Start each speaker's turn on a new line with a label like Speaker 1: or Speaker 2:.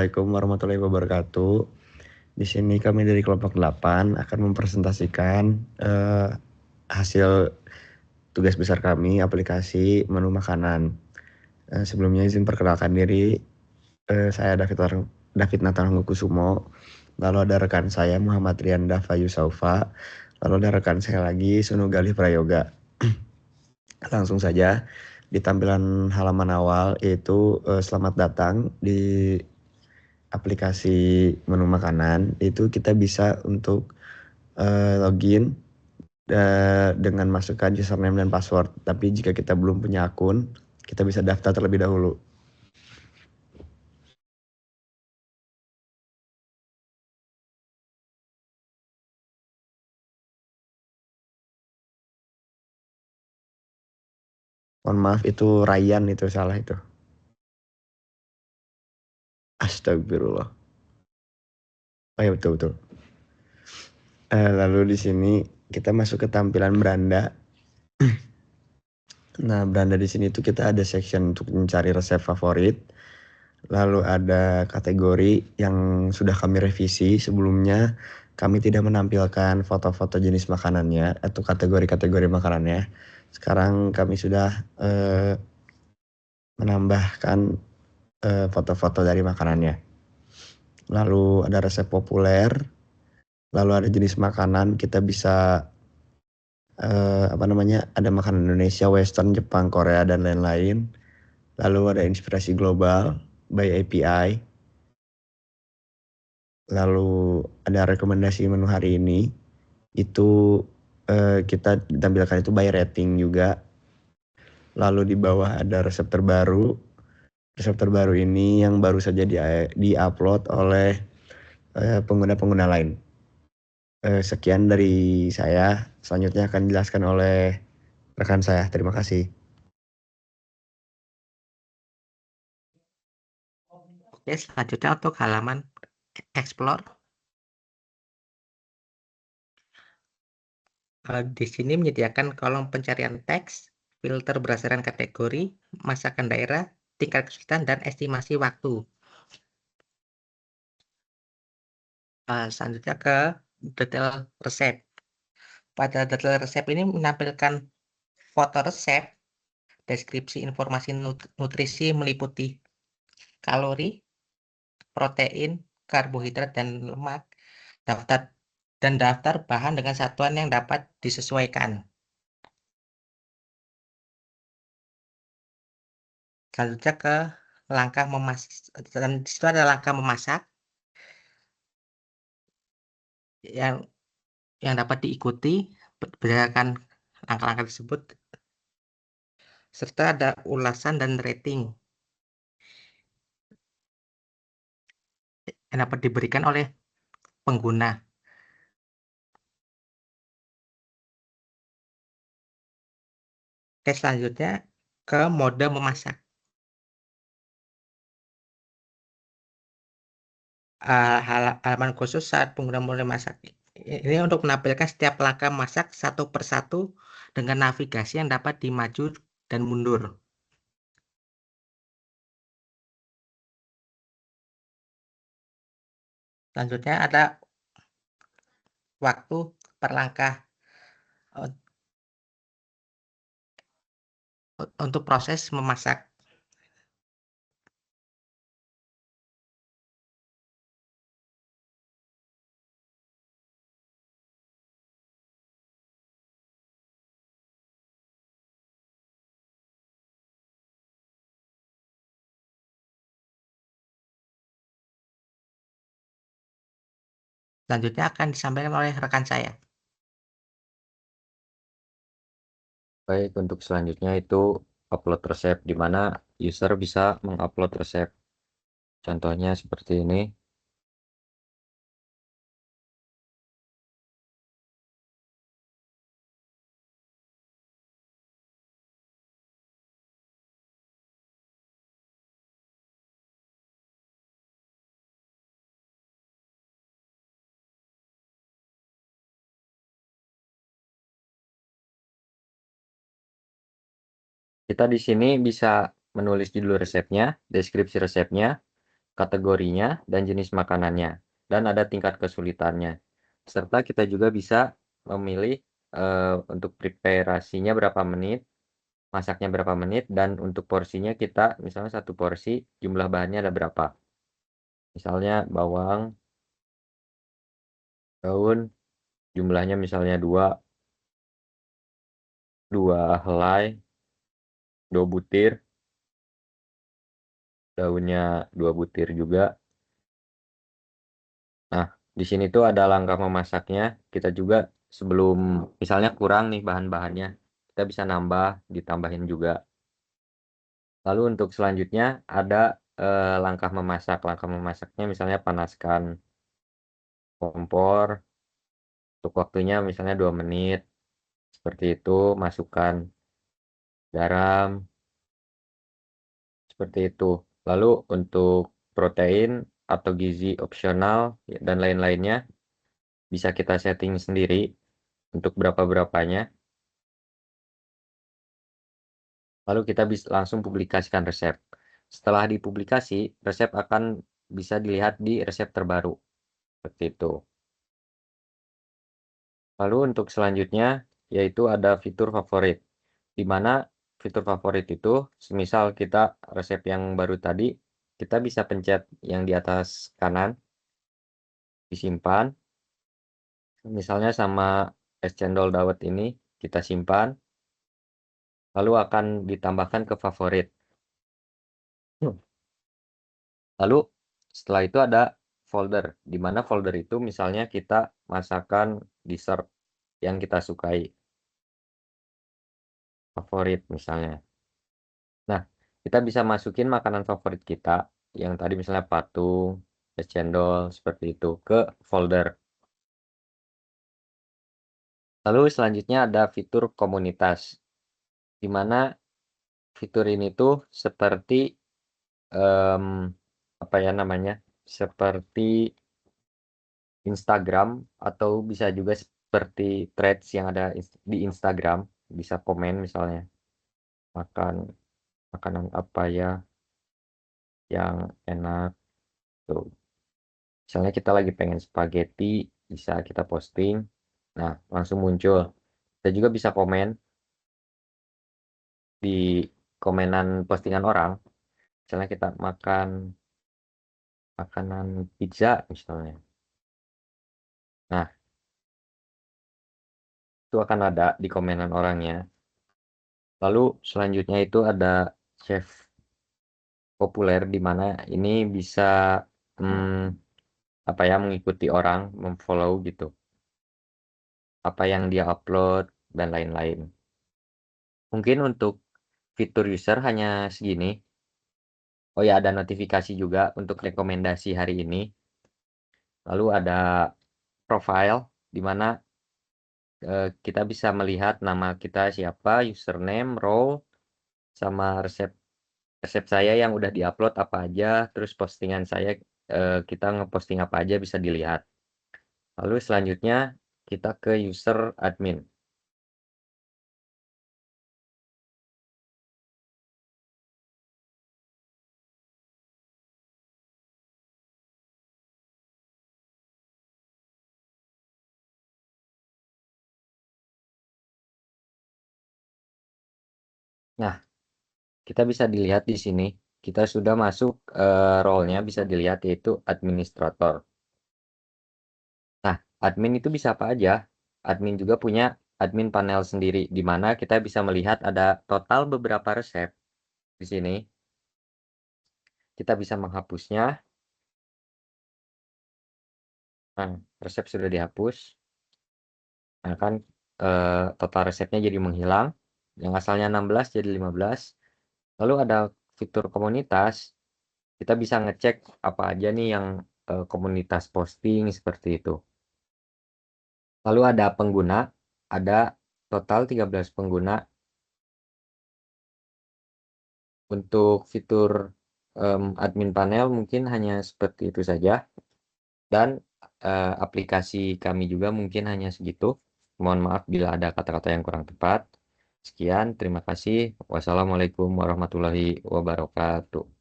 Speaker 1: Assalamualaikum warahmatullahi wabarakatuh. Di sini kami dari kelompok 8 akan mempresentasikan hasil tugas besar kami aplikasi menu makanan. Sebelumnya izin perkenalkan diri, saya David Nathan Kusumo. Lalu ada rekan saya Muhammad Rianda Fayusaufa. Lalu ada rekan saya lagi Sunu Galih Prayoga. Langsung saja di tampilan halaman awal yaitu selamat datang di aplikasi menu makanan. Itu kita bisa untuk login dengan masukkan username dan password. Tapi jika kita belum punya akun, kita bisa daftar terlebih dahulu. Mohon maaf, itu Ryan, itu salah itu. Astagfirullah. Oh ya, betul. Lalu di sini kita masuk ke tampilan beranda. Nah, beranda di sini tuh kita ada section untuk mencari resep favorit. Lalu ada kategori yang sudah kami revisi sebelumnya. Kami tidak menampilkan foto-foto jenis makanannya atau kategori-kategori makanannya. Sekarang kami sudah menambahkan foto-foto dari makanannya. Lalu ada resep populer. Lalu ada jenis makanan, kita bisa ada makanan Indonesia, Western, Jepang, Korea, dan lain-lain. Lalu ada inspirasi global by API. Lalu ada rekomendasi menu hari ini. Itu kita tampilkan itu by rating juga. Lalu di bawah ada resep terbaru. Resep terbaru ini yang baru saja di-upload oleh pengguna-pengguna lain. Sekian dari saya. Selanjutnya akan dijelaskan oleh rekan saya. Terima kasih.
Speaker 2: Oke, selanjutnya untuk halaman Explore. Di sini menyediakan kolom pencarian teks, filter berdasarkan kategori, masakan daerah, tingkat kesulitan, dan estimasi waktu. Selanjutnya ke detail resep. Pada detail resep ini menampilkan foto resep, deskripsi informasi nutrisi meliputi kalori, protein, karbohidrat, dan lemak, daftar bahan dengan satuan yang dapat disesuaikan. Selanjutnya ke langkah memasak, dan di situ ada langkah memasak yang dapat diikuti berdasarkan langkah-langkah tersebut, serta ada ulasan dan rating yang dapat diberikan oleh pengguna. Oke, selanjutnya ke mode memasak. Halaman khusus saat pengguna mulai masak. Ini untuk menampilkan setiap langkah masak satu persatu dengan navigasi yang dapat dimaju dan mundur. Selanjutnya ada waktu per langkah untuk proses memasak. Selanjutnya akan disampaikan oleh rekan saya.
Speaker 3: Baik, untuk selanjutnya itu upload resep, di mana user bisa mengupload resep. Contohnya seperti ini. Kita di sini bisa menulis judul resepnya, deskripsi resepnya, kategorinya, dan jenis makanannya, dan ada tingkat kesulitannya. Serta kita juga bisa memilih untuk preparasinya berapa menit, masaknya berapa menit, dan untuk porsinya kita misalnya satu porsi jumlah bahannya ada berapa. Misalnya bawang, daun, jumlahnya misalnya 2 helai, 2 butir, daunnya 2 butir juga. Nah, di sini tuh ada langkah memasaknya. Kita juga sebelum misalnya kurang nih bahan-bahannya, kita bisa nambah, ditambahin juga. Lalu untuk selanjutnya ada langkah memasak. Langkah memasaknya misalnya panaskan kompor untuk waktunya misalnya 2 menit. Seperti itu, masukkan garam, seperti itu. Lalu untuk protein atau gizi opsional dan lain-lainnya bisa kita setting sendiri untuk berapa-berapanya. Lalu kita bisa langsung publikasikan resep. Setelah dipublikasi, resep akan bisa dilihat di resep terbaru. Seperti itu. Lalu untuk selanjutnya, yaitu ada fitur favorit. Di mana fitur favorit itu, semisal kita resep yang baru tadi, kita bisa pencet yang di atas kanan, disimpan. Misalnya sama es cendol dawet ini, kita simpan. Lalu akan ditambahkan ke favorit. Lalu setelah itu ada folder, di mana folder itu misalnya kita masakan dessert yang kita sukai, favorit misalnya. Nah, kita bisa masukin makanan favorit kita, yang tadi misalnya patung, es cendol, seperti itu, ke folder. Lalu selanjutnya ada fitur komunitas, di mana fitur ini tuh seperti, apa ya namanya, seperti Instagram atau bisa juga seperti threads yang ada di Instagram, bisa komen misalnya, makan makanan apa ya yang enak tuh. Misalnya kita lagi pengen spaghetti, bisa kita posting. Nah, langsung muncul. Kita juga bisa komen di komenan postingan orang. Misalnya kita makan makanan pizza misalnya. Nah, itu akan ada di komenan orangnya. Lalu selanjutnya itu ada chef populer, di mana ini bisa apa ya, mengikuti orang, memfollow gitu, apa yang dia upload dan lain-lain. Mungkin untuk fitur user hanya segini. Oh ya, ada notifikasi juga untuk rekomendasi hari ini. Lalu ada profile, di mana kita bisa melihat nama kita siapa, username, role, sama resep resep saya yang udah diupload apa aja, terus postingan saya kita ngeposting apa aja bisa dilihat. Lalu selanjutnya kita ke user admin. Nah, kita bisa dilihat di sini, kita sudah masuk role-nya bisa dilihat yaitu administrator. Nah, admin itu bisa apa aja? Admin juga punya admin panel sendiri, di mana kita bisa melihat ada total beberapa resep di sini. Kita bisa menghapusnya. Nah, resep sudah dihapus. Nah, kan total resepnya jadi menghilang. Yang asalnya 16 jadi 15. Lalu ada fitur komunitas. Kita bisa ngecek apa aja nih yang komunitas posting seperti itu. Lalu ada pengguna, ada total 13 pengguna. Untuk fitur admin panel mungkin hanya seperti itu saja, dan aplikasi kami juga mungkin hanya segitu. Mohon maaf bila ada kata-kata yang kurang tepat. Sekian, terima kasih. Wassalamualaikum warahmatullahi wabarakatuh.